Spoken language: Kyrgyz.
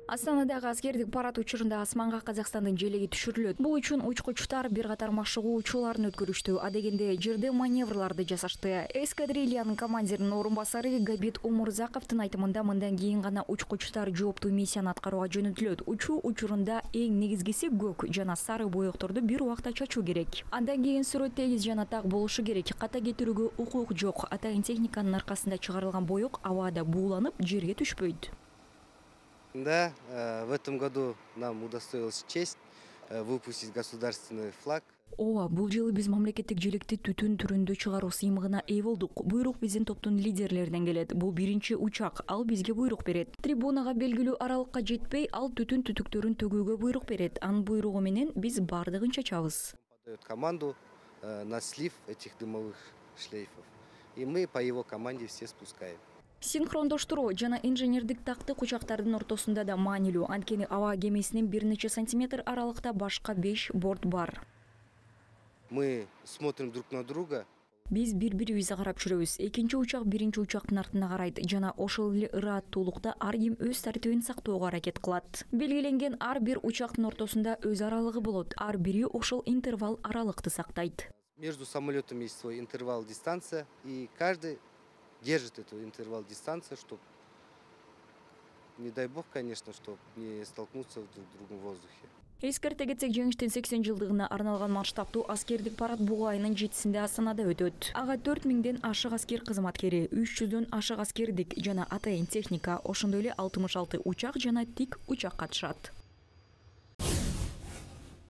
Астанадагы аскердик парад учурунда асманга Казакстандын желеги түшүрүлөт. Бул үчүн учкучтар бир катар машыгуу учууларын өткөрүштү. Адегенде жерде маневрларды жасашты. Эскадрильянын командиринин орун басары Габит Умурзаковдун айтымында мындан кийин гана учкучтар жооптуу миссияны аткарууга жөнөтүлөт. Учуу учурунда эң негизгиси көк жана сары боекторду бир убакта чачуу керек. Андан кийин сүрөт тегиз жана так болушу керек. Ката кетирүүгө укук жок. Атайын техниканын аркасында чыгарылган боек абада бууланып, жерге түшпөйт. Да, в этом году нам удостоилась честь выпустить государственный флаг. Ооба, бул жылы биз мамлекеттик желекти түтүн түрүндө чыгаруу сыймыгына ээ болдук. Буйрук биздин топтун лидерлеринен келет. Бул биринчи учак, ал бизге буйрук берет. Трибунага белгилүү аралыкка жетпей, ал түтүн түтүктөрүн төгүүгө буйрук берет. Анын буйругу менен биз бардыгын чачабыз. Подает команду на слив этих дымовых шлейфов. И мы по его команде все спускаем. Синхрондоштуруу жана инженердик тактык учактардын ортосунда да маанилүү. Анткени аба кемесинин бир нече сантиметр аралыкта башка 5 борт бар. Мы смотрим друг на друга. Биз бири-бирибизге карап жүрөбүз. Экинчи учак биринчи учактын артына карайт жана ошол эле ырааттуулукта ар ким өз тартибин сактоого аракет кылат. Белгиленген ар бир учактын ортосунда өз аралыгы болот. Ар бири ошол интервал аралыкты сактайт. Между самолетами есть свой интервал дистанция, и каждый держит эту интервал дистанции, чтобы, не дай бог, конечно, чтобы не столкнуться друг с другом в воздухе. Эскерте кетсек, жеңиштин 80 жылдыгына арналган масштабтуу аскердик парад буга айынын 7-синде Астанада өтөт. Ага 4000ден ашык аскер кызматкери, 300дөн ашык аскердик жана атайын техника, ошондой эле 66 учак жана тик учак катышат.